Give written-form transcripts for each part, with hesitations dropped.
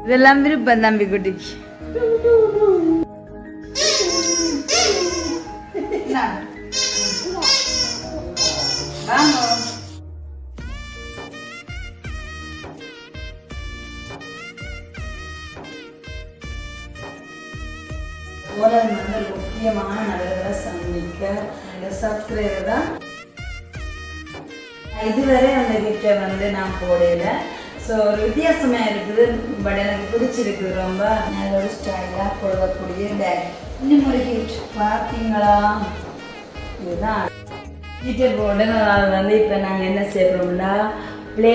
இதெல்லாம் விருப்பம் தம்பி குட்டிக்கு. முக்கியமான நபர்களை சந்திக்க இந்த சப்ஸ்கிரைபர் தான். இதுவரை அந்த கிஃப்டை நான் போடல. ஸோ ஒரு வித்தியாசமாக இருக்குது. பட் எனக்கு பிடிச்சிருக்குது. ரொம்ப நல்ல ஒரு ஸ்டைலாக போடக்கூடிய பேக். இன்னும் ஒரு கிஃப்ட் பார்த்தீங்களா? இதுதான் டீச்சர் போர்டு. அது இப்போ நாங்கள் என்ன செய்யறோம்னா பிளே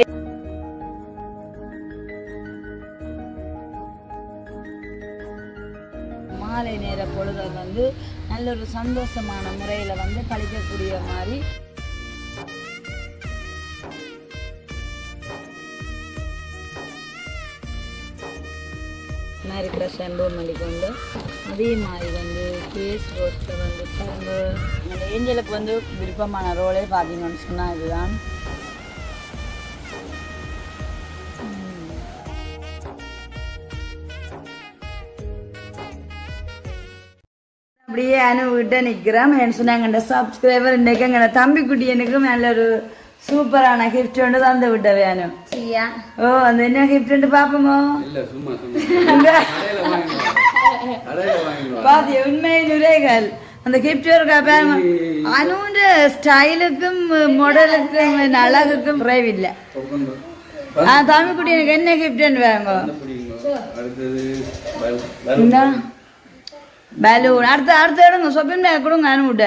மாலை நேர பொழுதை நல்ல ஒரு சந்தோஷமான முறையில் கழிக்கக்கூடிய மாதிரி இருக்கிற ஷாம்பு மல்லிக்கொண்டு அதே மாதிரி ஃபேஸ் ரோஸ்ட்டை பாருங்க. அந்த ஏஞ்சலுக்கு விருப்பமான ரோலே பார்த்தீங்கன்னு சொன்னால் இதுதான். அப்படியே அனுபவிட்ட நிற்கிறேன். என்ன சொன்னாங்க சப்ஸ்கிரைபர் இன்றைக்கு எங்க தம்பி குட்டி எனக்கும் நல்ல ஒரு சூப்பரான கிஃப்ட் ஒன்று தந்து விட்ட வேணும். ஓ அந்த என்ன கிஃப்ட் பாப்போமோ? பாத்திய உண்மை நுரைகள் அந்த கிஃப்ட் இருக்கா பாருங்க. அனுன்ற ஸ்டைலுக்கும் மாடலுக்கும் அழகுக்கும் குறைவில்லை. தம்பி குட்டி எனக்கு என்ன கிஃப்ட் வேங்க? பலூன். அடுத்த எடுங்க சொப்பின் கொடுங்க அனுவிட்ட.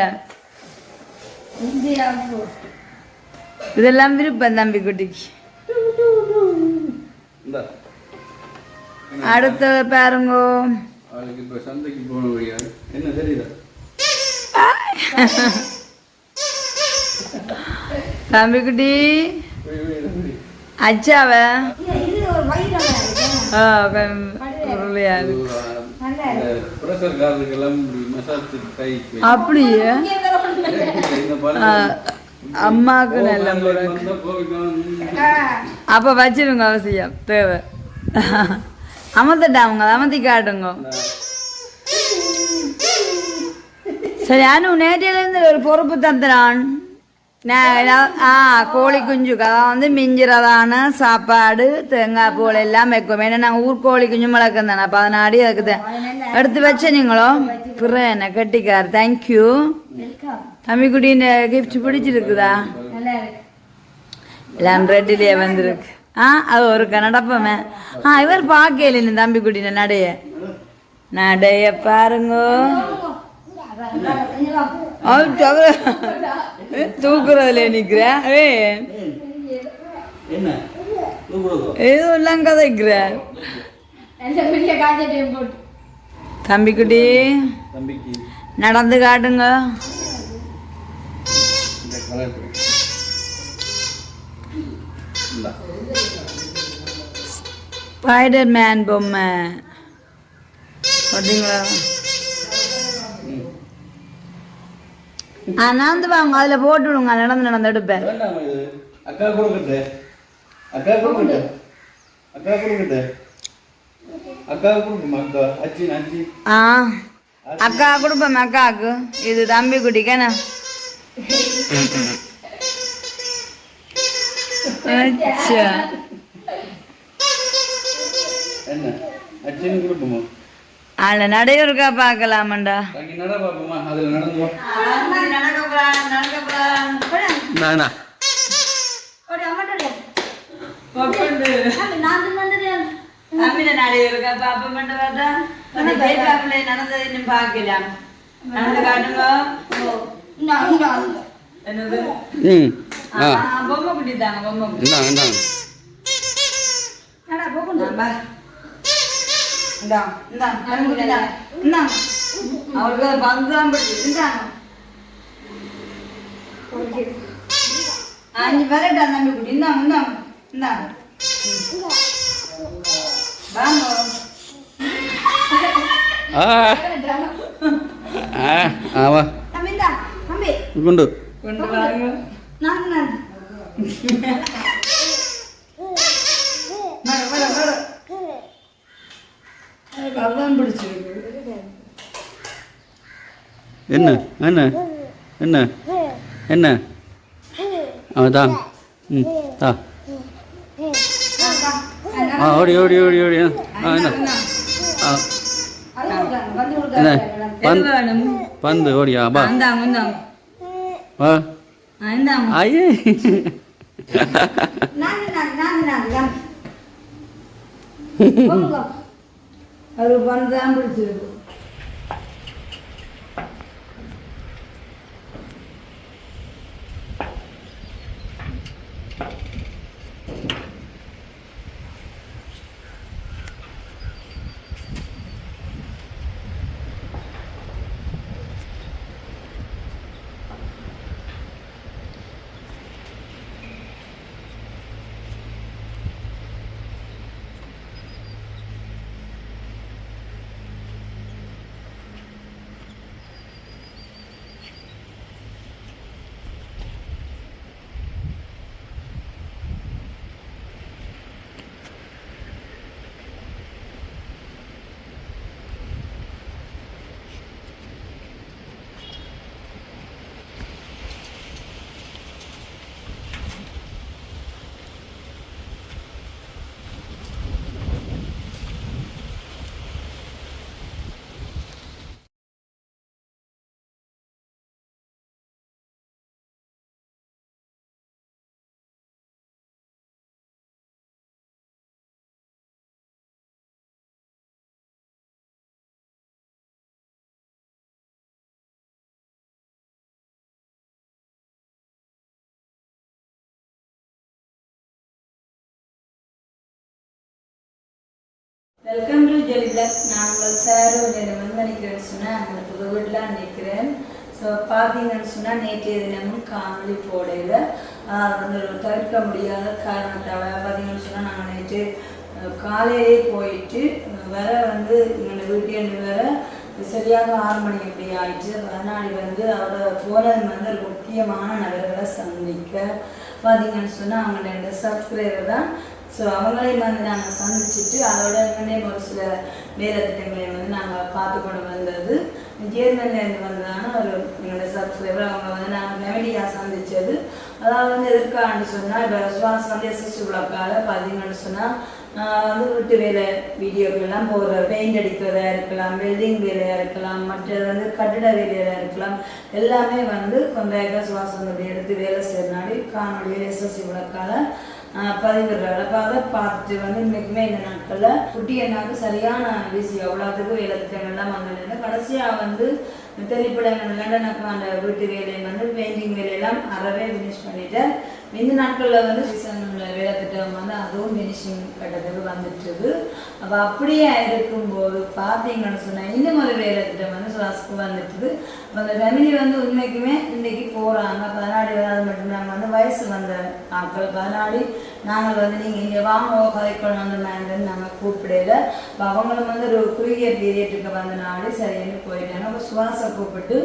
இதெல்லாம் விருப்பம் தம்பி குட்டிக்கு. அடுத்தது பாருங்க. தம்பி குட்டி அச்சாவ அப்படியே அம்மாவுக்கு நல்ல அப்ப வச்சிருங்க அவசியம் தேவை. அமர்த்திட்டாங்க அமர்த்தி காட்டுங்க. சரி அனு நேற்றிலிருந்து ஒரு பொறுப்பு தந்துறான். கோழி குஞ்சுக்கு அதான் மிஞ்சிறதான சாப்பாடு தேங்காய் பூல் எல்லாம் வைக்கும். ஏன்னா நாங்கள் ஊர்கோழி குஞ்சு வளர்க்கும் தானே. அப்போ அதனாடி அதுக்கு எடுத்து வச்ச நீங்களும் பிற என்ன கட்டிக்கார். Thank you தம்பிக்குட்டின் gift பிடிச்சிருக்குதா? எல்லாம் ரெட்டிலே வந்திருக்கு. அது ஒரு நடப்பமே. இவர் பார்க்கல தம்பிக்குட்டின நடைய பாருங்க. தூக்குறதுல நிக்கிறேன். எதுவும் கதைக்கிற தம்பிக்குட்டி நடந்து காட்டுங்க. ஸ்பைடர் மேன் பொம்மை பார்த்தீங்களா? நடந்து வாங்க, அதுல போட்டு விடுங்க. நடந்து நடந்து எடுப்பேன். அக்கா கொடுப்பேன் அக்காவுக்கு. இது தம்பி குட்டிக்கான அதுல நடையிருக்கா பாக்கலாமண்டா. நடையிருக்கா பாப்ப நடந்தது இன்னும் பாக்கலாம். நடந்து காட்டுங்க. என்னது பொம்மை குட்டி தாங்க. பொம்மை குட்டி அவருக்கு பங்குதான் படுத்துட்டாங்க. அஞ்சு பேரட்டா தம்பி குட்டி. இந்தாங்க இந்தாங்க இந்தாங்க வாங்க. கொண்டு கொண்டு வாங்க. அதான் பிடிச்சிருக்கு. என்ன என்ன என்ன என்ன அவதான் தா ஓடி ஓடி ஓடி ஓடி என்ன பந்து ஓடியா பா ஐயே அது பந்தான் பிடிச்சிருக்கு. Welcome to jelly block. நான் உங்கள் சாரு நினைக்கிறேன்னு சொன்னால் அந்த புது வீட்டில் நிற்கிறேன். ஸோ பார்த்தீங்கன்னு சொன்னால் நேற்றைய தினமும் காணொலி போடையில் வந்து தவிர்க்க முடியாத காரணத்தால் பார்த்தீங்கன்னு சொன்னால் நாங்கள் நேற்று காலையிலே போயிட்டு வர வந்து எங்கள் வீட்டில் வர சரியாக 6 மணி அப்படி ஆயிடுச்சு. அதனால வந்து அவரோட போனது வந்து ஒரு முக்கியமான நபர்களை சந்திக்க பார்த்தீங்கன்னு சொன்னால் அவங்களோட சப்ஸ்கிரைபர் தான். ஸோ அவங்களையும் வந்து நாங்கள் சந்திச்சுட்டு அதோட ஒரு சில வேலை திட்டங்களையும் வந்து நாங்கள் பார்த்து கொண்டு வந்தது. ஜேர்மன்லேருந்து வந்ததான ஒரு எங்களோட சப்ஸ்கிரைபர் அவங்க வந்து நாங்கள் ஃபேமிலியாக சந்தித்தது. அதாவது வந்து எதுக்கான்னு சொன்னால் இப்போ சுவாஸ் வந்து எஸ்எஸ்சி விளக்கால பார்த்தீங்கன்னு சொன்னால் வந்து வீட்டு வேலை வீடியோக்கெல்லாம் போகிற பெயிண்ட் அடிக்கிறதா இருக்கலாம், வெல்டிங் வேலையாக இருக்கலாம், மற்றது வந்து கட்டிட வேலையாக இருக்கலாம், எல்லாமே வந்து கொண்டாயிரம் சுவாசம் வந்து எடுத்து வேலை செய்யறனாடி காணொலி எஸ்எஸ்சி விளக்கால பதிவிடுறாள். அப்போ அதை பார்த்துட்டு வந்து இன்றைக்குமே இந்த நாட்களில் குட்டி என்னாக்கு சரியான பிஸி அவ்வளோத்துக்கு வேலை திட்டங்கள்லாம் வந்தது. கடைசியாக வந்து தெளிப்படங்கள் எனக்கு அந்த வீட்டு வேலையை வந்து பெயிண்டிங் வேலையெல்லாம் அறவே ஃபினிஷ் பண்ணிட்டேன். இந்த நாட்களில் வந்து சீசனில் வேலை திட்டம் வந்து அதுவும் ஃபினிஷிங் கட்டத்துக்கு வந்துட்டுது. அப்போ அப்படியே இருக்கும்போது பார்த்தீங்கன்னு சொன்னால் இன்னும் ஒரு வேலை திட்டம் வந்து சுவாசுக்கு வந்துட்டுது. அப்போ அந்த ஃபேமிலி வந்து உண்மைக்குமே இன்றைக்கி போகிறாங்க. 14 மட்டும் நாங்கள் வந்து வயசு வந்த ஆட்கள் 14 நாங்கள் வந்து நீங்கள் இங்கே வாங்க கதைக்கொண்டு வந்த மேங்கன்னு நாங்கள் கூப்பிடல. இப்போ அவங்களும் வந்து ஒரு குறுகிய பீரியட்டுக்கு வந்த நாடு சரின்னு போயிட்டாங்க. அப்போ சுவாசை கூப்பிட்டு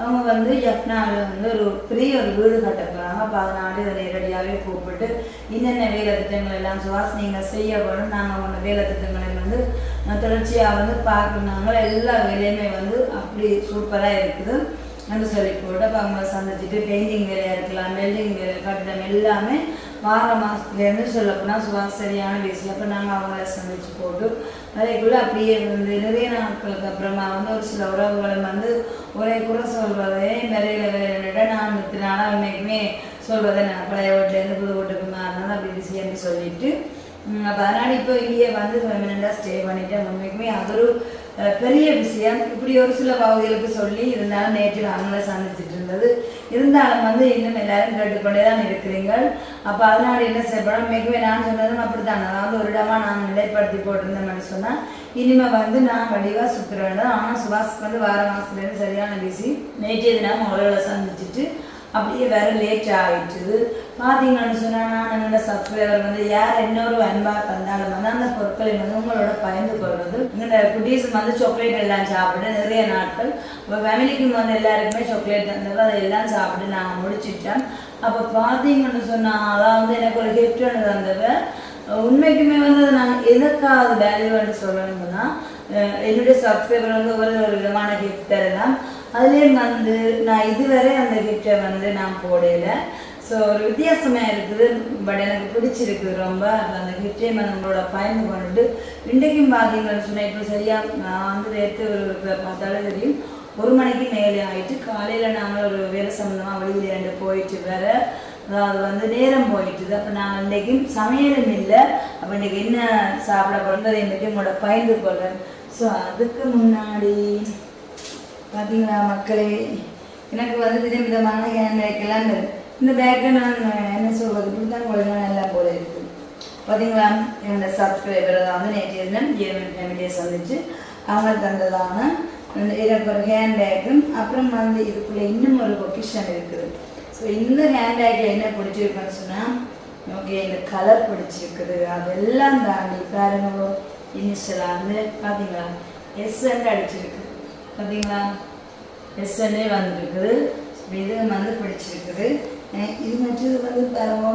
அவங்க வந்து யப்னாவில் வந்து ஒரு பெரிய ஒரு வீடு கட்ட போகிறாங்க. அப்போ அதனால இதை நேரடியாகவே கூப்பிட்டு என்னென்ன வேலை திட்டங்கள் எல்லாம் சுவாஸ் நீங்கள் செய்ய வேணும், நாங்கள் அவங்க வேலை திட்டங்களை வந்து தொடர்ச்சியாக வந்து பார்க்கணுனாங்க. எல்லா வேலையுமே வந்து அப்படி சூப்பராக இருக்குது என்று சொல்லி போட்டு அப்போ அவங்கள சந்திச்சுட்டு பெயிண்டிங் வேலையாக இருக்கலாம், வெல்டிங் வேலை, கட்டிடம் எல்லாமே வார மாதத்துலேருந்து சொல்லப்போனால் சுவாஸ் சரியான வீசில். அப்போ நாங்கள் அவங்கள சந்திச்சு போட்டு அதேக்குள்ளே அப்படியே வந்து நிறைய நாட்களுக்கு அப்புறமா வந்து ஒரு சில உறவுகளை வந்து ஒரே குறை சொல்வதே நிறைய வேலையிட நான் 3 நாளாக உண்மைக்குமே சொல்வதை நான் பழைய வீட்டிலேருந்து புது வீட்டுக்கு மாறினாலும் அப்படி பிஸின்னு சொல்லிட்டு அப்போ அதனால் இப்போ இங்கேயே வந்து பெர்மனெண்டாக ஸ்டே பண்ணிவிட்டேன். உண்மைக்குமே அது ஒரு பெரிய விஷயம். இப்படி ஒரு சில பகுதிகளுக்கு சொல்லி இருந்தாலும் நேற்று அவங்கள சந்திச்சுட்டு இருந்தது. இருந்தாலும் வந்து இன்னும் எல்லாரும் கேட்டுக்கொண்டே தான் இருக்கிறீங்க. அப்போ அதனால் என்ன செய்யப்படும் உண்மைக்குமே நான் சொன்னதும் அப்படித்தான். அதாவது ஒரு இடமா நான் நிலைப்படுத்தி போட்டிருந்தேன்னு சொன்னால் இனிமேல் வந்து நான் வடிவாக சுற்றுற வேண்டாம். ஆனால் சுபாஷுக்கு வந்து வார மாதத்துலேருந்து சரியான பிஸி. நேற்றைய தினம் அவர்களை சந்திச்சுட்டு அப்படியே வேற லேட் ஆகிட்டுது. பார்த்தீங்கன்னு சொன்னால் நான் என்னோட சப்ஸ்கிரைபர் வந்து யார் இன்னொரு அன்பாக தந்தாலும் வந்து அந்த பொருட்களை வந்து உங்களோட பயந்து கொள்வது. இந்த குட்டீஸ் வந்து சாக்லேட் எல்லாம் சாப்பிட்டு நிறைய நாட்கள் இப்போ ஃபேமிலிக்கு வந்து எல்லாருக்குமே சாக்லேட் தந்தது அதெல்லாம் சாப்பிட்டு நாங்கள் முடிச்சிட்டோம். அப்போ பார்த்தீங்கன்னு சொன்னால் அதாவது எனக்கு ஒரு கிஃப்ட் ஒன்று தந்தவ உண்மைக்குமே வந்து அதை நாங்கள் எதற்காக வேல்யூன்னு சொல்லணும்னா என்னுடைய சப்ஸ்கிரைபர் வந்து ஒரு விதமான கிஃப்ட் தரலாம். அதுலேயும் வந்து நான் இதுவரை அந்த கிஃப்டை வந்து நான் போடல. ஸோ ஒரு வித்தியாசமாக இருக்குது. பட் எனக்கு பிடிச்சிருக்குது ரொம்ப. அந்த கிஃப்டே வந்து உங்களோட பயந்து கொண்டுட்டு இன்றைக்கும் பார்த்தீங்கன்னு சொன்னால் இப்போ சரியாக நான் வந்து நேற்று ஒரு பார்த்தாலும் தெரியும் 1 மணிக்கு மேலே ஆகிட்டு காலையில் நாங்கள் ஒரு வேலை சம்மந்தமாக வெளியில் போயிட்டு வேற அதாவது வந்து நேரம் போயிட்டுது. அப்போ நான் இன்றைக்கும் சமையலும் இல்லை. அப்போ இன்றைக்கி என்ன சாப்பிட போகிறதை பற்றி உங்களோட பகிர்ந்து கொள்கிறேன். ஸோ அதுக்கு முன்னாடி பார்த்தீங்களா மக்களே, எனக்கு வந்து விதவிதமான ஹேண்ட் பேக்கெல்லாம் இந்த பேக்கை நான் என்ன சொல்வது இப்படி தான் உங்களுக்கு எல்லாம் போல இருக்குது. பார்த்தீங்களா என்னோட சப்ஸ்கிரைபரை தான் வந்து நேற்று தினம் ஜேர்மன் ஃபேமிலியை சந்திச்சு அவங்க தந்ததான எனக்கு ஒரு ஹேண்ட் பேக்கும் அப்புறம் வந்து இதுக்குள்ளே இன்னும் ஒரு பொக்கிஷன் இருக்குது. ஸோ இந்த ஹேண்ட் பேக்கில் என்ன பிடிச்சிருக்குன்னு சொன்னால் ஓகே இந்த கலர் பிடிச்சிருக்குது. அதெல்லாம் தாண்டி பாருங்க இனிஷியலாக வந்து பார்த்தீங்களா எஸ்என் அடிச்சிருக்கு. பார்த்தீங்களா எஸ்என்னே வந்துருக்குது. இது வந்து பிடிச்சிருக்குது. இது மட்டும் வந்து பாருங்க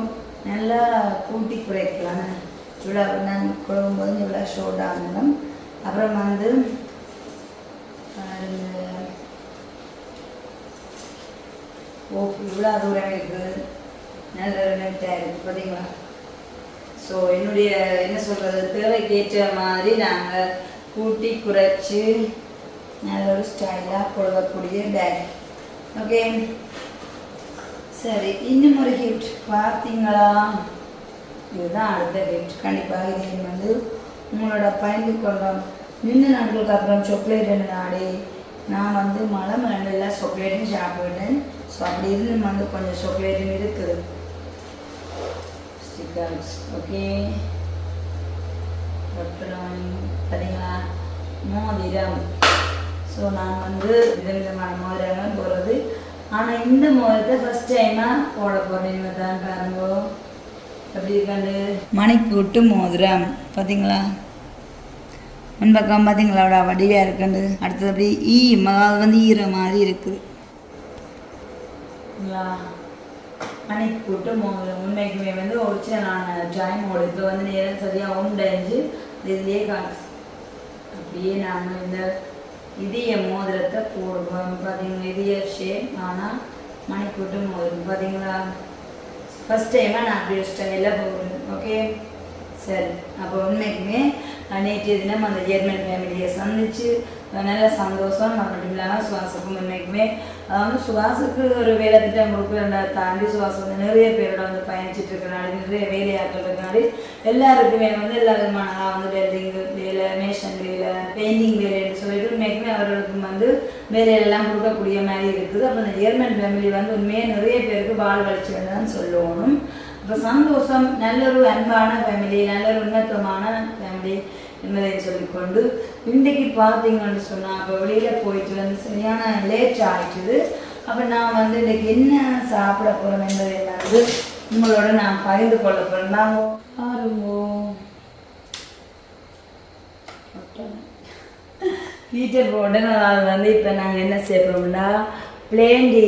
நல்லா கூட்டி குறைக்கலாம். இவ்வளோ நான் குழம்பும்போது இவ்வளோ ஷோர்ட் ஆகணும். அப்புறம் வந்து ஓகே இவ்வளோ தூரம் இருக்குது. நல்ல நீட்டாக இருக்குது பார்த்தீங்களா. ஸோ என்னுடைய என்ன சொல்கிறது தேவைக்கேற்ற மாதிரி நாங்கள் கூட்டி குறைச்சி நல்ல ஒரு ஸ்டைலாக போடக்கூடிய பேக். ஓகே சரி, இன்னும் ஒரு கிஃப்ட் பார்த்தீங்களா? இதுதான் அடுத்த கிஃப்ட். கண்டிப்பாக இதை வந்து உங்களோட பயந்து கொள்கிறோம். 2 நாட்களுக்கு அப்புறம் சாக்லேட் நாடி நான் வந்து மழை மலண்டில் சாக்லேட்டும் சாப்பிட்டேன். ஸோ அப்படி இருந்து வந்து கொஞ்சம் சாக்லேட்டும் இருக்குது ஸ்டிக்கர்ஸ். ஓகே பார்த்தீங்களா மோதிரம். ஸோ நான் வந்து விதவிதமான மோதிரங்கள் போடுறது. ஆனால் இந்த மோதிரத்தை ஃபஸ்ட் டைமாக போட போகிறேன் தான் பாருங்க. எப்படி இருக்காண்டு மணிக்கூட்டு மோதிரம் பார்த்தீங்களா. முன்பக்கம் பார்த்தீங்களா அவ்வளோ வடிவாக இருக்குண்டு. அடுத்தது அப்படி அது வந்து ஈர மாதிரி இருக்குது. மணிக்கூட்டு மோதிரம் உண்மைக்குமே வந்து ஒரிஜினலான டைமோட இப்போ வந்து நேரம் சரியாக உண்டஞ்சு இதுலேயே காசு அப்படியே நாங்கள் இந்த இதய மோதிரத்தை போடுவோம். பார்த்தீங்களா இதய ஷேப். ஆனால் மணிக்கூட்டு மோதிரம் பார்த்தீங்களா ஃபஸ்ட் டைமாக நான் அப்படி ஒரு ஸ்டைலில் போடுறேன். ஓகே சரி. அப்போ உண்மைக்குமே நேற்றைய தினம் அந்த ஜெர்மன் ஃபேமிலியை சந்தித்து நல்ல சந்தோஷம். அது மட்டும் இல்லாமல் சுவாசுக்கும் உண்மைக்குமே அதாவது சுவாசுக்கு ஒரு வேலை திட்டம் கொடுக்குறத தாண்டி சுவாசம் வந்து நிறைய பேரோட வந்து பயணிச்சுட்டு இருக்கிறனால நிறைய வேலையாக்கள் இருக்கிறனால எல்லாருக்குமே வந்து எல்லா விதமான வந்து வெல்டிங் வேலை மேஷன் வேலை பெயிண்டிங் வேலைன்னு சொல்லிட்டு உண்மைக்குமே அவர்களுக்கு வந்து வேலையெல்லாம் கொடுக்கக்கூடிய மாதிரி இருக்குது. அப்போ அந்த ஜெர்மன் ஃபேமிலி வந்து உண்மையாக நிறைய பேருக்கு வாழ்வழிச்சு தான் சொல்லணும். இப்போ சந்தோஷம். நல்ல ஒரு அன்பான ஃபேமிலி, நல்ல ஒரு உன்னதமான ஃபேமிலி என்பதை சொல்லிக்கொண்டு இன்றைக்கு பார்த்தீங்கன்னு சொன்னால் அப்போ வெளியில் போயிட்டு வந்து சரியான லேட் ஆகிட்டுது. அப்போ நான் வந்து இன்றைக்கி என்ன சாப்பிட போகிறோம் என்பதை வந்து உங்களோட நான் பகிர்ந்து கொள்ள போகிறேன். நாங்கள் பாருங்கோ ஹீட்டர் போட்டு அது வந்து இப்போ நாங்கள் என்ன செய்கிறோம்னா பிளேன் டீ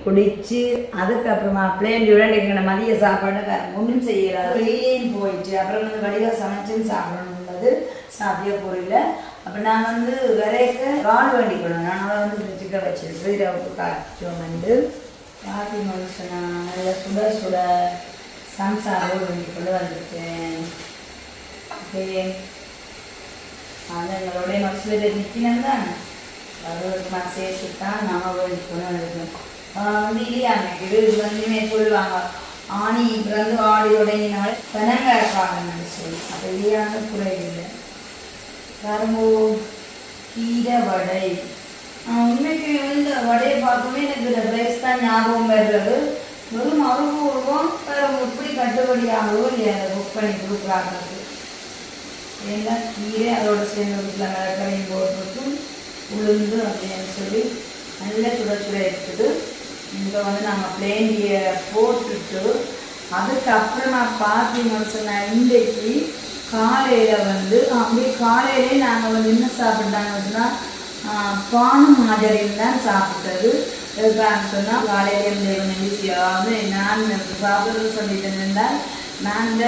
குடித்து அதுக்கப்புறமா பிளேன் டீயோட எங்களை மதிய சாப்பாடு ஒன்றும் செய்யலாம். வெளியேன்னு போயிட்டு அப்புறம் வந்து வடிவாக சமைச்சுன்னு சாப்பிடணுன்றது சாப்பிய பொருள். அப்போ நான் வந்து விரைக்க கால் வேண்டிக்கணும். நான் வந்து ஃப்ரிட்ஜுக்க வச்சுருக்கு இரவுக்கு காய்ச்சோம் வந்து பார்த்தீங்கன்னு சொன்னால் நல்லா சுட சுட சம்சாரோடு வேண்டிக்கொண்டு வந்துருக்கேன். ஓகே அது எங்களுடைய மனசில் நிற்கணும் தான் அதுக்கு சேர்த்து தான் நம்ம வேண்டிக்கொண்டு வந்துருக்கோம். வந்து இல்லையாமைக்கு இது வந்து சொல்லுவாங்க ஆணி பிறந்து ஆடி உடங்கினால் பனங்காய்க்காகன்னு சொல்லி. அப்போ இல்லையான குறையில்லை. கரும்பு கீரை வடை. உண்மைக்கு இந்த வடையை பார்க்கவே எனக்கு இந்த ரைஸ் தான் ஞாபகம் வருறது. வெறும் அறுபூர்வம் எப்படி கட்டுப்படி ஆகவோ இல்லையா அதை புக் பண்ணி கொடுக்குறாங்க. எல்லாம் கீரை அதோட சேர்ந்து வீட்டில் மிளகரையும் போட்டுட்டு உளுந்து அப்படின்னு சொல்லி நல்லா சுட சுட இருக்குது. இப்போ வந்து நம்ம பிளேன் டீயை போட்டுட்டு அதுக்கப்புறமா பார்த்தீங்கன்னு சொன்னால் இன்றைக்கு காலையில் வந்து அப்படியே காலையிலே நாங்கள் வந்து என்ன சாப்பிட்டாங்கன்னா பானும் மாஜரியும் தான் சாப்பிட்டது. எதுக்காக சொன்னால் காலையிலே வந்து ஈஸியாக வந்து நான் சாப்பிட்றது சொல்லிட்டு இருந்தால் நான் இந்த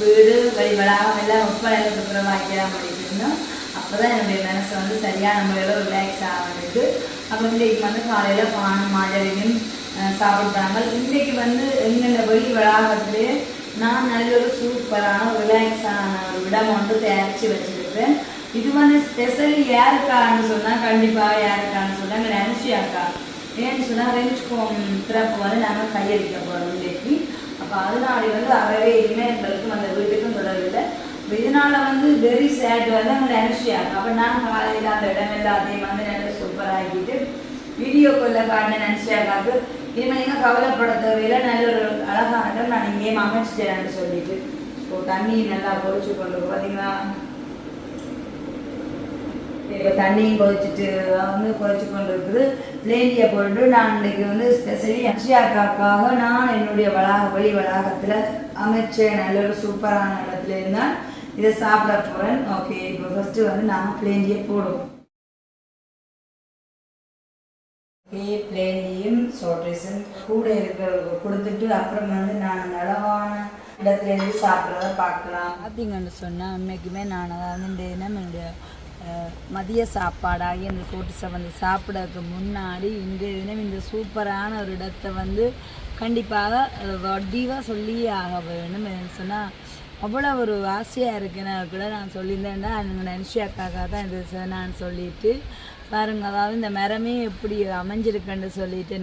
வீடு வழிபடாமல் எல்லாம் ஒப்படையில் சுத்தமாக்கலாம் பண்ணியிருந்தோம். அப்போ தான் என்னுடைய மனசை வந்து சரியான முறையில் ரிலாக்ஸ் ஆகிருக்கு. அப்போ இன்றைக்கு வந்து காலையில் பானம் மாஜரியும் சாப்பிட்டாங்க. இன்றைக்கு வந்து எங்களோட வெளி வளாகத்திலே நான் நல்ல ஒரு சூப்பரான ரிலாக்ஸான ஒரு இடம் வந்து தயாரித்து வச்சுருக்கேன். இது வந்து ஸ்பெஷலி யாருக்கான்னு சொன்னால் கண்டிப்பாக யாருக்கான்னு சொன்னால் எங்கள் அனுஷியாக்கா. ஏன்னு சொன்னால் ரெஞ்ச் ஹோம் திறப்பு வந்து நாங்கள் கையளிக்க போகிறோம் இன்றைக்கு. அப்போ அதனால வந்து அறவே இனிமேல் எங்களுக்கும் அந்த வீட்டுக்கும் தொடரவில்லை. இதனால் வந்து வெரி சேட் வந்து எங்களை அனுஷியாக்கா. அப்போ நான் காலையில் அந்த இடம் எல்லாத்தையும் வந்து நல்லா சூப்பராகிட்டு வீடியோ காலில் காட்டின அனுஷியாக்காவுக்கு இனிமேல் நீங்கள் கவலைப்பட தேவையில்லை, நல்ல ஒரு அழகான இடம் நான் இங்கேயும் அமைச்சிட்டேன்னு சொல்லிட்டு. ஸோ தண்ணி நல்லா பொறிச்சு கொண்டு பார்த்தீங்களா, இப்போ தண்ணியும் கொதிச்சுட்டு வந்து கொதிச்சு கொண்டு இருக்குது. பிளேண்டியை போட்டு நான் இன்றைக்கி வந்து ஸ்பெஷலி அனுஷியாக்காக்காக நான் என்னுடைய வெளி வளாகத்தில் அமைச்சேன். நல்ல ஒரு சூப்பரான இடத்துல இருந்தால் இதை சாப்பிட போகிறேன். ஓகே, இப்போ ஃபஸ்ட்டு வந்து நாங்கள் பிளேண்டியை போடுவோம். ஓகே, பிளேண்டியும் சோட்ரிஸும் கூட இருக்கிறவங்க கொடுத்துட்டு அப்புறம் வந்து நான் அழகான இடத்துலேருந்து சாப்பிட்றத பார்க்கலாம். பார்த்தீங்கன்னு சொன்னால் உண்மைக்குமே நான் அதாவது இந்த தினம் என்னுடைய மதிய சாப்பாடாகி அந்த சோட்டிஸை வந்து சாப்பிட்றதுக்கு முன்னாடி இன்றைய தினம் இந்த சூப்பரான ஒரு இடத்தை வந்து கண்டிப்பாக வடிவாக சொல்லியே ஆக வேணும். சொன்னால் அவ்வளோ ஒரு ஆசையாக இருக்குன்னு கூட நான் சொல்லியிருந்தேன்டா எங்கள் அனுஷியாக்காக தான் இது நான் சொல்லிட்டு பாருங்க. அதாவது இந்த மரமே எப்படி அமைஞ்சிருக்குன்னு சொல்லிட்டு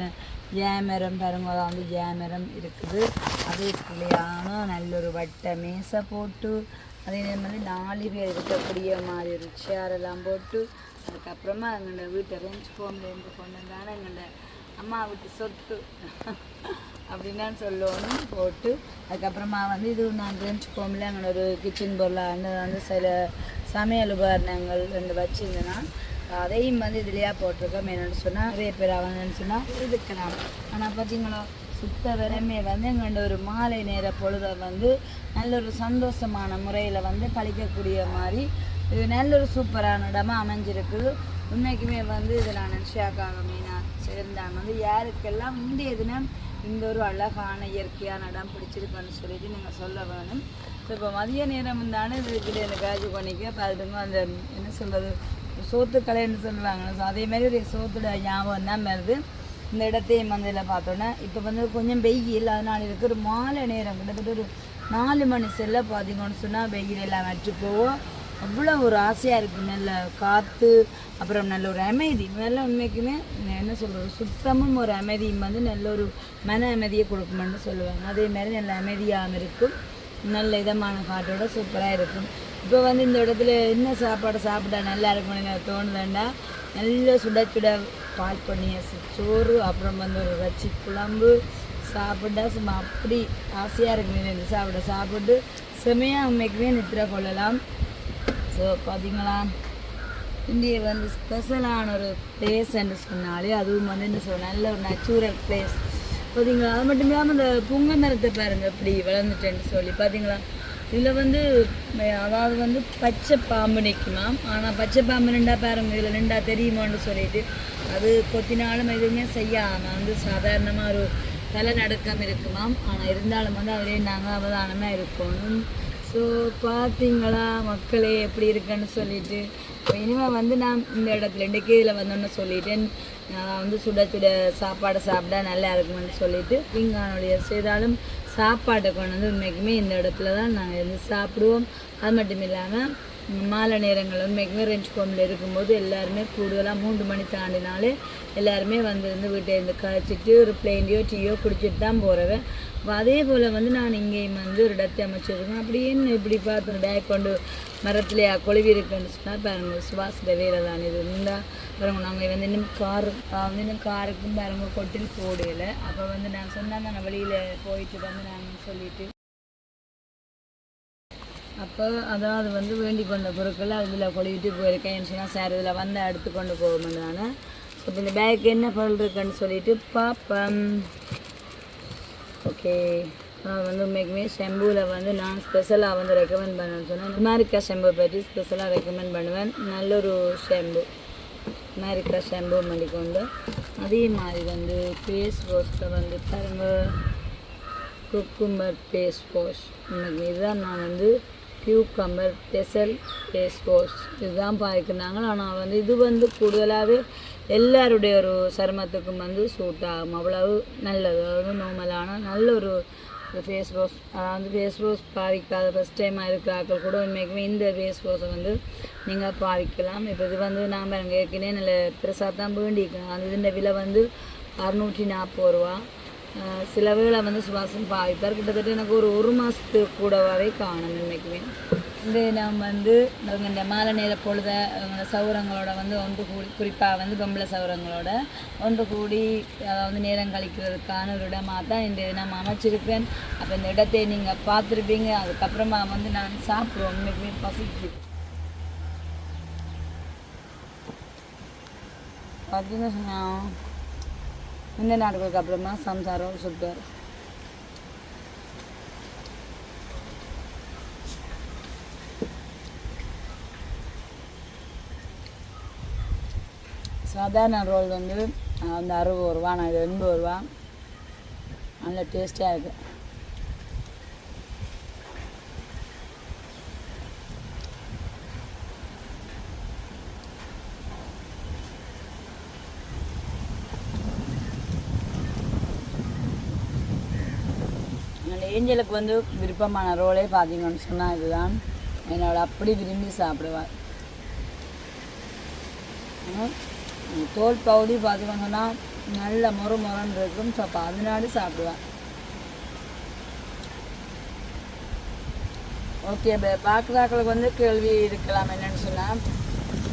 ஜேமரம் பாருங்க, அதாவது ஜேமரம் இருக்குது. அதுக்குள்ளேயான நல்ல ஒரு வட்ட மேசை போட்டு அதே மாதிரி 4 பேர் இருக்கக்கூடிய மாதிரி ஒரு சேரெல்லாம் போட்டு அதுக்கப்புறமா எங்களோட வீட்டை ரெஞ்ச் ஹோம்லேருந்து கொண்டு வந்தானே எங்களோட அம்மா வீட்டு சொத்து அப்படின்னு சொல்லணும் போட்டு அதுக்கப்புறமா வந்து இது நான் ரெஞ்ச் ஹோமில் எங்களோட ஒரு கிச்சன் பொருளாக வந்து சில சமையல் உபகரணங்கள் 2 வச்சுருந்தேன்னா அதையும் வந்து இதுலையா போட்டிருக்கோம். என்னென்னு சொன்னால் நிறைய பேர் அவங்கன்னு சொன்னால் இதுக்கலாம். ஆனால் பார்த்தீங்களா சுத்த வரமே வந்து எங்கள்ட ஒரு மாலை நேர பொழுதை வந்து நல்ல ஒரு சந்தோஷமான முறையில் வந்து கழிக்கக்கூடிய மாதிரி இது நல்ல ஒரு சூப்பரான இடமா அமைஞ்சிருக்குது. உண்மைக்குமே வந்து இது நான் அனுஷியாக்காக மெயினாக சேர்ந்தாங்க வந்து யாருக்கெல்லாம் முந்தைய தினம் இந்த ஒரு அழகான இயற்கையான இடம் பிடிச்சிருக்குன்னு சொல்லிட்டு நீங்கள் சொல்ல வேணும். ஸோ இப்போ மதிய நேரம் இருந்தானே இதுக்கிட்ட எனக்கு காய்ச்சி பண்ணிக்க பார்த்துங்க அந்த என்ன சொல்கிறது சோத்துக்கலைன்னு சொல்லுவாங்க. ஸோ அதேமாதிரி ஒரு சோத்தோட ஞாபகம் தான் வருது. இந்த இடத்தையும் வந்து இதில் பார்த்தோன்னே இப்போ வந்து கொஞ்சம் வெயில் அதனால் இருக்குது. ஒரு மாலை நேரம் கிட்டத்தட்ட ஒரு 4 மணி செல்ல பார்த்தீங்கன்னு சொன்னால் வெயில் எல்லாம் வச்சு போவோம். அவ்வளோ ஒரு ஆசையாக இருக்குது. நல்ல காற்று அப்புறம் நல்ல ஒரு அமைதி. நல்ல உண்மைக்குமே என்ன சொல்கிறது சுத்தமும் ஒரு அமைதியும் வந்து நல்ல ஒரு மன அமைதியை கொடுக்குமென்னு சொல்லுவாங்க. அதேமாதிரி நல்ல அமைதியாகவும் இருக்கும், நல்ல இதமான காற்றோட சூப்பராக இருக்கும். இப்போ வந்து இந்த இடத்துல என்ன சாப்பாடு சாப்பிட்டா நல்லா இருக்கும்னு எனக்கு தோணுதுண்டா நல்ல சுட சுட பால் பண்ணிய சோறு அப்புறம் வந்து ஒரு ரச்சி குழம்பு சாப்பிட்டா சும்மா அப்படி ஆசையாக இருக்குன்னு சாப்பிட்டு செமையாக உண்மைக்குமே நித்திர கொள்ளலாம். ஸோ பார்த்தீங்களா இந்திய வந்து ஸ்பெஷலான ஒரு பிளேஸ் என்று சொன்னாலே அதுவும் வந்து என்ன சொல்ல நல்ல ஒரு நேச்சுரல் பிளேஸ் பார்த்தீங்களா. அது மட்டும் இல்லாமல் இந்த புங்க மரத்தை பாருங்கள் இப்படி வளர்ந்துட்டேன்னு சொல்லி பார்த்தீங்களா. இதில் வந்து அதாவது வந்து பச்சை பாம்பு நிற்குமாம். ஆனால் பச்சை பாம்பு நின்றா பாருங்க இதில் நின்றா தெரியுமான்னு சொல்லிட்டு அது கொத்தினாலும் எதுவுமே செய்யாமல் வந்து சாதாரணமாக ஒரு தலை நடுக்கம் இருக்குமாம். ஆனால் இருந்தாலும் வந்து அதிலே நாங்கள் அவதானமாக இருக்கணும். ஸோ பார்த்தீங்களா மக்களே எப்படி இருக்குன்னு சொல்லிட்டு இனிமேல் வந்து நான் இந்த இடத்துல இன்றைக்கி இதில் வந்தோன்னு சொல்லிட்டேன். நான் வந்து சுட சுட சாப்பாடு சாப்பிட்டா நல்லா இருக்குமென்னு சொல்லிட்டு இங்கானுடைய செய்தாலும் சாப்பாட்டை கொண்டு வந்து உண்மைக்குமே இந்த இடத்துல தான் நாங்கள் இருந்து சாப்பிடுவோம். அது மட்டும் இல்லாமல் மாலை நேரங்கள் உண்மைக்குமே ரெஞ்ச் ஹோமில் இருக்கும்போது எல்லாருமே கூடுதலாக 3 மணி தாண்டினாலே எல்லாருமே வந்து வீட்டிலேருந்து கழிச்சிட்டு ஒரு பிளேண்டியோ டீயோ குடிச்சிட்டு தான் போகிறவன். அதே போல் வந்து நான் இங்கேயும் வந்து ஒரு இடத்தை அமைச்சிருக்கேன். அப்படின்னு இப்படி பார்த்து பேக் கொண்டு மரத்துலையா கொழுவி இருக்குன்னு சொன்னால் பாருங்க சுவாசிட வேலை தான் இது இருந்தால் பாருங்க. நாங்கள் வந்து இன்னும் காருக்கும் பாருங்க கொட்டில் போடலை. அப்போ வந்து நான் சொன்னால் நான் வெளியில் போயிட்டு வந்து நான் சொல்லிட்டு அப்போ அதாவது வந்து வேண்டி கொண்ட பொருட்கள் அதில் கொழுவிட்டு போயிருக்கேன் சொன்னால் சார் இதில் வந்து எடுத்து கொண்டு போகணுன்னால இப்போ இந்த பேக்கு என்ன பொருள் இருக்குன்னு சொல்லிட்டு பார்ப்பேன். ஓகே வந்து உண்மைக்குமே ஷெம்பூவில் வந்து நான் ஸ்பெஷலாக வந்து ரெக்கமெண்ட் பண்ணுவேன்னு சொன்னேன். அமெரிக்கா ஷெம்பு பற்றி ஸ்பெஷலாக ரெக்கமெண்ட் பண்ணுவேன். நல்ல ஒரு ஷெம்பு அமெரிக்கா ஷெம்பு பண்ணிக்கொண்டு அதே மாதிரி வந்து ஃபேஸ் வாஷில் வந்து பாருங்க குக்கும்பர் ஃபேஸ் வாஷ். எனக்கு இதுதான் நான் வந்து கியூக்கம்பர் பெசல் ஃபேஸ் வாஷ் இதுதான் பாய்க்கிறாங்க. ஆனால் வந்து இது வந்து கூடுதலாகவே எல்லாருடைய ஒரு சருமத்துக்கும் வந்து சூட் ஆகும். அவ்வளவு நல்லது. அதாவது நார்மலான நல்ல ஒரு ஃபேஸ் வாஷ். அதாவது ஃபேஸ் வாஷ் பாவிக்காத ஃபஸ்ட் டைமாக இருக்கிற ஆட்கள் கூட உண்மைக்குமே இந்த ஃபேஸ் வாஷை வந்து நீங்கள் பாவிக்கலாம். இப்போ இது வந்து நாம் எங்கள் ஏற்கனவே நல்ல பெருசாக தான் வேண்டிக்கலாம். அந்த இதுன்ற விலை வந்து 640 ரூபா. சில வேளை வந்து சுவாசம் பாவிப்பார். கிட்டத்தட்ட எனக்கு ஒரு மாதத்துக்கு கூடவே காணும் உண்மைக்குமே. இந்த நாம் வந்து இந்த மாலை நேர பொழுத சௌரங்களோட வந்து ஒன்று கூடி, குறிப்பாக வந்து பொம்பளை சௌரங்களோட ஒன்று கூடி அதாவது நேரம் கழிக்கிறதுக்கான ஒரு இடமாக தான் இந்த நான் அமைச்சிருக்கேன். அப்போ இந்த இடத்தை நீங்கள் பார்த்துருப்பீங்க. அதுக்கப்புறமா வந்து நான் சாப்பிடுவோம். உண்மைக்குமே பசிக்கு பார்த்தீங்கன்னா சொன்னால் இந்த நாட்களுக்கு அப்புறமா சம்சாரம் சூப்பர். சாதாரண ரோல் வந்து அந்த 60 ரூபா, நான் இது 80 ரூபா. நல்ல டேஸ்டியாக இருக்குது. ஏஞ்சலுக்கு வந்து விருப்பமான ரோலே பார்த்தீங்கன்னு சொன்னால் இதுதான். என்னோட அப்படி விரும்பி சாப்பிடுவார். தோல் பகுதி பார்த்தீங்கன்னு சொன்னால் நல்ல முறன்னு இருக்கும். ஸோ அப்போ அதனாடி சாப்பிடுவேன். ஓகே, பார்க்குறாக்களுக்கு வந்து கேள்வி இருக்கலாம் என்னென்னு சொன்னால்,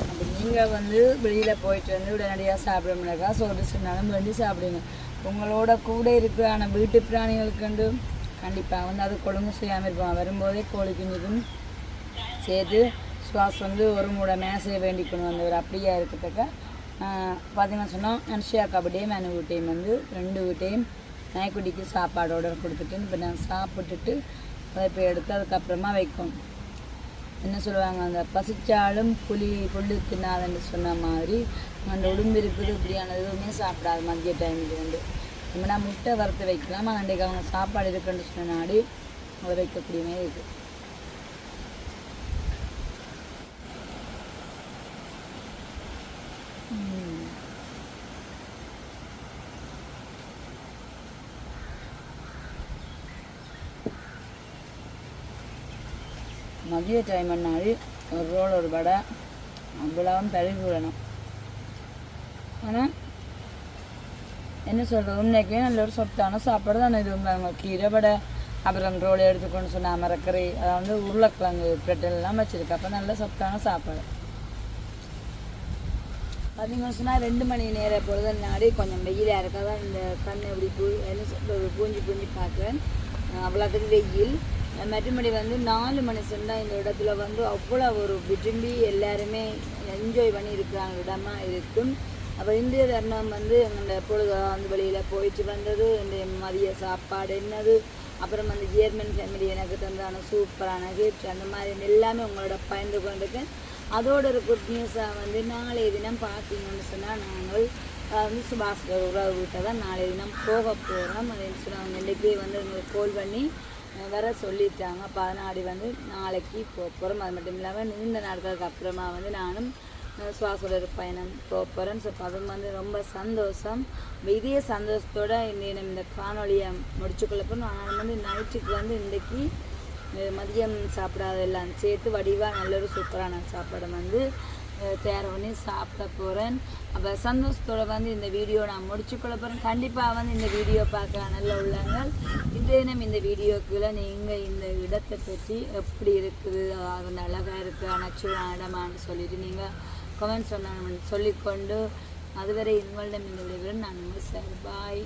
அப்போ நீங்கள் வந்து வெளியில் போயிட்டு வந்து உடனடியாக சாப்பிட முடியாக்கா சோறு சின்னாலும் வேண்டி சாப்பிடுங்க. உங்களோட கூட இருக்கிற வீட்டு பிராணிகளுக்கு கண்டிப்பாக வந்து அது கொழுங்கு செய்யாமல் இருப்பாங்க. வரும்போதே கோழி குஞ்சுக்கும் சேர்த்து சுவாசம் வந்து ஒரு மூட மேசையை வேண்டிக்கணும். அந்த ஒரு அப்படியே இருக்கிறதுக்க பார்த்தீங்கன்னு சொன்னால் அனுஷியாக்கு அப்படியே மேனு வீட்டையும் வந்து 2 வீட்டையும் நாய்க்குட்டிக்கு சாப்பாடோடு கொடுத்துட்டு இப்போ நான் சாப்பிட்டுட்டு அதை இப்போ எடுத்து அதுக்கப்புறமா வைக்கணும். என்ன சொல்லுவாங்க, அந்த பசிச்சாலும் புல்லு தின்னாதுன்னு சொன்ன மாதிரி அந்த உடம்பு இருக்குது இப்படியான எதுவுமே சாப்பிடாது மதிய டைமுக்கு வந்து. நம்ம நான் முட்டை வறுத்து வைக்கலாம். ஆனால் அன்றைக்கு அவங்க சாப்பாடு இருக்குன்னு சொன்ன நாடி அதை வைக்கக்கூடியமே இருக்குது. மதிய டைம் பண்ணாடி ஒரு ரோல் ஒரு வடை அவ்வளவும் பழகி விடணும். ஆனால் என்ன சொல்கிறது, உண்மைக்கே நல்ல ஒரு சொத்தான சாப்பாடு தான் இது. அவங்க கீரை வடை அப்புறம் ரோல் எடுத்துக்கொண்டு சொன்னால் மரக்கறி, அதாவது உருளைக்கிழங்கு பிரெட்டெல்லாம் வச்சுருக்கு. அப்போ நல்ல சொத்தான சாப்பாடு. பார்த்தீங்கன்னு சொன்னால் 2 மணி நேரம் பொழுது நாடி கொஞ்சம் வெயிலாக இருக்காதான் இந்த கண் எப்படி என்ன சொல்கிறது பூஞ்சி பார்க்குறேன். அவ்வளோத்துக்கு வெயில். மற்றபடி வந்து 4 மணி சென்றால் இந்த இடத்துல வந்து அவ்வளோ ஒரு விரும்பி எல்லாருமே என்ஜாய் பண்ணி இருக்கிறாங்க இடமா இருக்கும். அப்போ இந்திய தருணம் வந்து எங்கள் பொழுது வந்து வெளியில் போயிட்டு வந்தது. இந்த மதிய சாப்பாடு என்னது, அப்புறம் வந்து ஜெர்மன் ஃபேமிலி எனக்கு தந்தான சூப்பரான கிஃப்ட் அந்த மாதிரி எல்லாமே உங்களோட பகிர்ந்து கொண்டிருக்கேன். அதோட ஒரு குட் நியூஸாக வந்து நாளைய தினம் பார்த்தீங்கன்னு சொன்னால் நாங்கள் வந்து சுபாஸ்கர் உறவு வீட்டை தான் நாளைய தினம் போக போகிறோம். அப்படின்னு சொன்னாங்க. இன்றைக்கே வந்து எங்களுக்கு கால் பண்ணி வர சொல்லிட்டாங்க. அப்போ அதனாடி வந்து நாளைக்கு போகிறோம். அது மட்டும் இல்லாமல் நீண்ட நாட்களுக்கு அப்புறமா வந்து நானும் சுவாசோட பயணம் போகிறேன். ஸோ அதுவும் வந்து ரொம்ப சந்தோஷம். இதே சந்தோஷத்தோடு இந்த காணொலியை முடிச்சுக்கொள்ளப்போம். நான் வந்து நைட்டுக்கு வந்து இன்றைக்கி மதியம் சாப்பிடாத எல்லாம் சேர்த்து வடிவாக நல்ல ஒரு சூப்பரான சாப்பாடை வந்து தயார் பண்ணி சாப்பிட போகிறேன். அப்போ சந்தோஷத்தோடு வந்து இந்த வீடியோ நான் முடிச்சுக்கொள்ள போகிறேன். கண்டிப்பாக வந்து இந்த வீடியோ பார்க்க நல்ல உள்ளங்கள். தினம் இந்த வீடியோக்குள்ளே நீங்கள் இந்த இடத்தை பற்றி எப்படி இருக்குது, அது அழகாக இருக்குது நச்சுவான இடமான்னு சொல்லிவிட்டு நீங்கள் கமெண்ட்ஸ் சொல்லிக்கொண்டு அதுவரை உங்களிடம் இந்த விடைபெறும் நான் சார். பாய்.